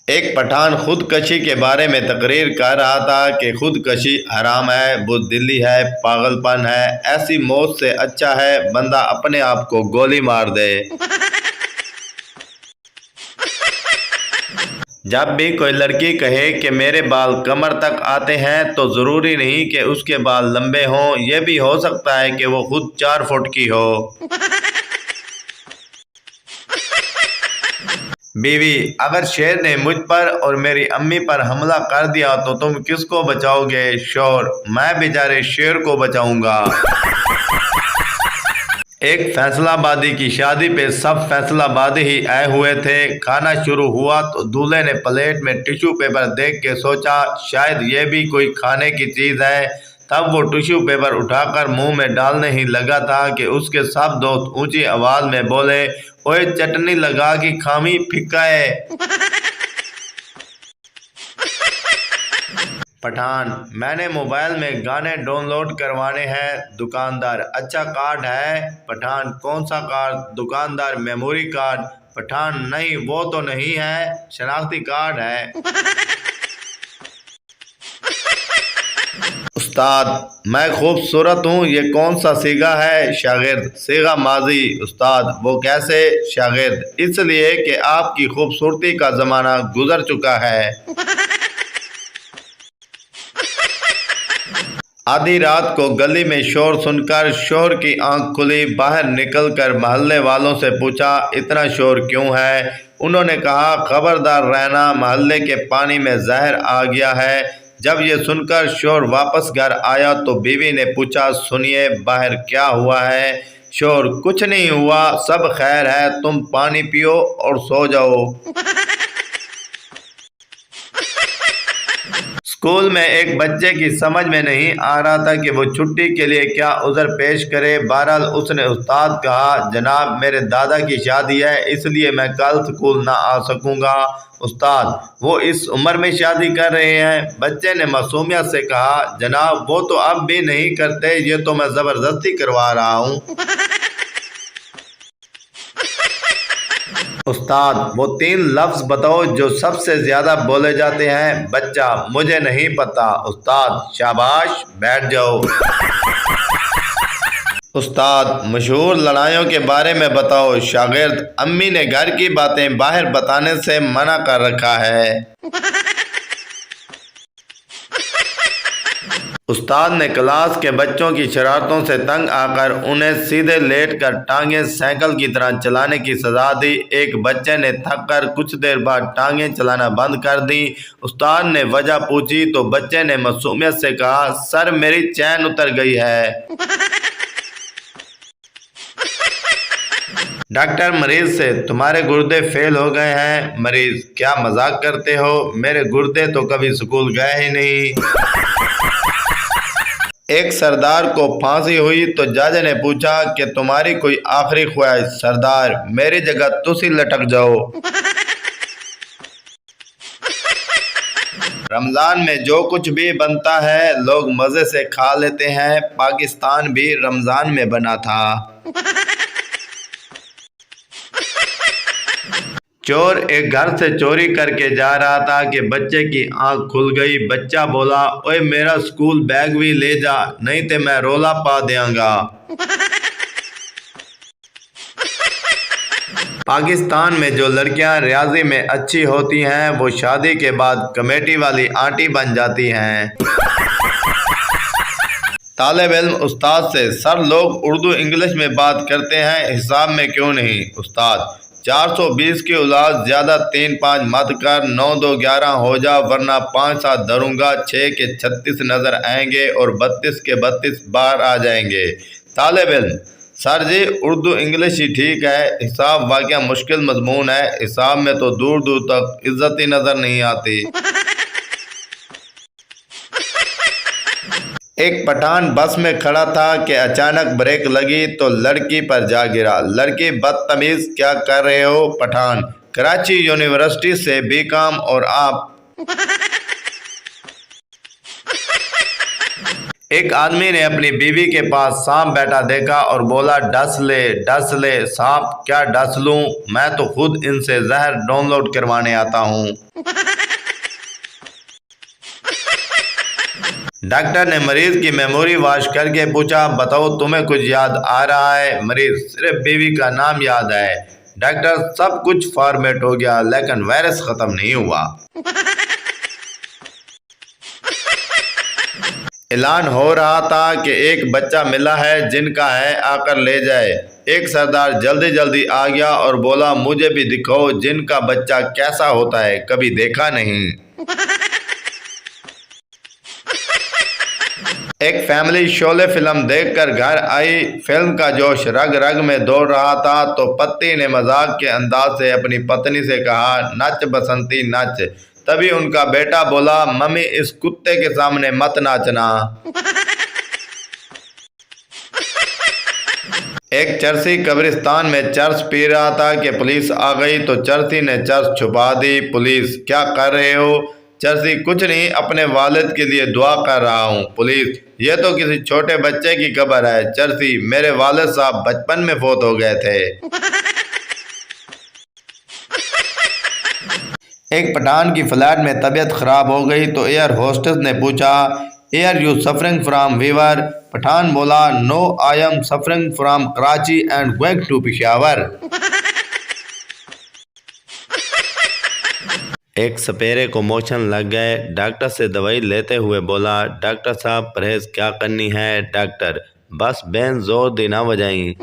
ایک پٹھان خودکشی کے بارے میں تقریر کر رہا تھا کہ خودکشی حرام ہے، بزدلی ہے، پاگل پن ہے، ایسی موت سے اچھا ہے بندہ اپنے آپ کو گولی مار دے۔ جب بھی کوئی لڑکی کہے کہ میرے بال کمر تک آتے ہیں تو ضروری نہیں کہ اس کے بال لمبے ہوں، یہ بھی ہو سکتا ہے کہ وہ خود 4 فٹ کی ہو۔ بیوی: اگر شیر نے مجھ پر اور میری امی پر حملہ کر دیا تو تم کس کو بچاؤ گے؟ شوہر: میں بیچارے شیر کو بچاؤں گا۔ ایک فیصل آبادی کی شادی پہ سب فیصل آبادی ہی آئے ہوئے تھے۔ کھانا شروع ہوا تو دولہے نے پلیٹ میں ٹشو پیپر دیکھ کے سوچا شاید یہ بھی کوئی کھانے کی چیز ہے۔ تب وہ ٹشو پیپر اٹھا کر منہ میں ڈالنے ہی لگا تھا کہ اس کے سب دوست اونچی آواز میں بولے، اوئے چٹنی لگا کی کھامی پھکا ہے۔ پٹھان: میں نے موبائل میں گانے ڈاؤن لوڈ کروانے ہیں۔ دکاندار: اچھا کارڈ ہے؟ پٹھان: کون سا کارڈ؟ دکاندار: میموری کارڈ۔ پٹھان: نہیں وہ تو نہیں ہے، شناختی کارڈ ہے۔ استاد: میں خوبصورت ہوں، یہ کون سا صیغہ ہے؟ شاگرد: صیغہ ماضی۔ استاد: وہ کیسے؟ شاگرد: اس لیے کہ آپ کی خوبصورتی کا زمانہ گزر چکا ہے۔ آدھی رات کو گلی میں شور سن کر شوہر کی آنکھ کھلی، باہر نکل کر محلے والوں سے پوچھا اتنا شور کیوں ہے؟ انہوں نے کہا خبردار رہنا، محلے کے پانی میں زہر آ گیا ہے۔ جب یہ سن کر شوہر واپس گھر آیا تو بیوی نے پوچھا سنیے باہر کیا ہوا ہے؟ شوہر: کچھ نہیں ہوا، سب خیر ہے، تم پانی پیو اور سو جاؤ۔ اسکول میں ایک بچے کی سمجھ میں نہیں آ رہا تھا کہ وہ چھٹی کے لیے کیا عذر پیش کرے۔ بہرحال اس نے استاد کہا جناب میرے دادا کی شادی ہے اس لیے میں کل اسکول نہ آ سکوں گا۔ استاد: وہ اس عمر میں شادی کر رہے ہیں؟ بچے نے معصومیت سے کہا جناب وہ تو اب بھی نہیں کرتے، یہ تو میں زبردستی کروا رہا ہوں۔ استاد: وہ 3 لفظ بتاؤ جو سب سے زیادہ بولے جاتے ہیں۔ بچہ: مجھے نہیں پتا۔ استاد: شاباش، بیٹھ جاؤ۔ استاد: مشہور لڑائیوں کے بارے میں بتاؤ۔ شاگرد: امی نے گھر کی باتیں باہر بتانے سے منع کر رکھا ہے۔ استاد نے کلاس کے بچوں کی شرارتوں سے تنگ آ کر انہیں سیدھے لیٹ کر ٹانگیں سائیکل کی طرح چلانے کی سزا دی۔ ایک بچے نے تھک کر کچھ دیر بعد ٹانگیں چلانا بند کر دی۔ استاد نے وجہ پوچھی تو بچے نے معصومیت سے کہا سر میری چین اتر گئی ہے۔ ڈاکٹر مریض سے تمہارے گردے فیل ہو گئے ہیں۔ مریض: کیا مذاق کرتے ہو، میرے گردے تو کبھی اسکول گئے ہی نہیں۔ ایک سردار کو پھانسی ہوئی تو جج نے پوچھا کہ تمہاری کوئی آخری خواہش؟ سردار: میری جگہ تسی لٹک جاؤ۔ رمضان میں جو کچھ بھی بنتا ہے لوگ مزے سے کھا لیتے ہیں، پاکستان بھی رمضان میں بنا تھا۔ چور ایک گھر سے چوری کر کے جا رہا تھا کہ بچے کی آنکھ کھل گئی۔ بچہ بولا اوئے میرا اسکول بیگ بھی لے جا نہیں تے میں رولا پا دیاں گا۔ پاکستان میں جو لڑکیاں ریاضی میں اچھی ہوتی ہیں وہ شادی کے بعد کمیٹی والی آنٹی بن جاتی ہیں۔ طالب علم استاد سے سر لوگ اردو انگلش میں بات کرتے ہیں حساب میں کیوں نہیں؟ استاد: 420 کی اولاد زیادہ 3 5 مت کر، 9 2 11 ہو جا ورنہ 5 7 دھروں گا، 6 کے 36 نظر آئیں گے اور 32 کے 32 باہر آ جائیں گے۔ طالب علم: سر جی اردو انگلش ہی ٹھیک ہے، حساب واقعہ مشکل مضمون ہے، حساب میں تو دور دور تک عزت ہی نظر نہیں آتی۔ ایک پٹھان بس میں کھڑا تھا کہ اچانک بریک لگی تو لڑکی پر جا گرا۔ لڑکی: بدتمیز کیا کر رہے ہو؟ پٹھان: کراچی یونیورسٹی سے BCom اور آپ؟ ایک آدمی نے اپنی بیوی کے پاس سانپ بیٹھا دیکھا اور بولا ڈس لے ڈس لے۔ سانپ: کیا ڈس لوں، میں تو خود ان سے زہر ڈاؤن لوڈ کروانے آتا ہوں۔ ڈاکٹر نے مریض کی میموری واش کر کے پوچھا، بتاؤ تمہیں کچھ یاد آ رہا ہے؟ مریض: صرف بیوی کا نام یاد ہے۔ ڈاکٹر: سب کچھ فارمیٹ ہو گیا لیکن وائرس ختم نہیں ہوا۔ اعلان ہو رہا تھا کہ ایک بچہ ملا ہے، جن کا ہے آ کر لے جائے۔ ایک سردار جلدی جلدی آ گیا اور بولا، مجھے بھی دکھاؤ جن کا بچہ کیسا ہوتا ہے، کبھی دیکھا نہیں۔ ایک فیملی شعلے فلم دیکھ کر گھر آئی۔ فلم کا جوش رگ رگ میں دوڑ رہا تھا تو پتی نے مذاق کے انداز سے اپنی پتنی سے کہا، نچ بسنتی نچ۔ تبھی ان کا بیٹا بولا، ممی اس کتے کے سامنے مت ناچنا۔ ایک چرسی قبرستان میں چرس پی رہا تھا کہ پولیس آ گئی تو چرسی نے چرس چھپا دی۔ پولیس: کیا کر رہے ہو؟ چرسی: کچھ نہیں، اپنے والد کے لیے دعا کر رہا ہوں۔ پولیس: یہ تو کسی چھوٹے بچے کی قبر ہے۔ چرسی: میرے والد صاحب بچپن میں فوت ہو گئے تھے۔ ایک پٹھان کی فلائٹ میں طبیعت خراب ہو گئی تو ایئر ہوسٹس نے پوچھا، are you suffering from fever? Pathan بولا، no I am suffering from Karachi and going to Peshawar. ایک سپیرے کو موشن لگ گئے، ڈاکٹر سے دوائی لیتے ہوئے بولا، ڈاکٹر صاحب پرہیز کیا کرنی ہے؟ ڈاکٹر: بس بہن زور دی نہ بجائیں۔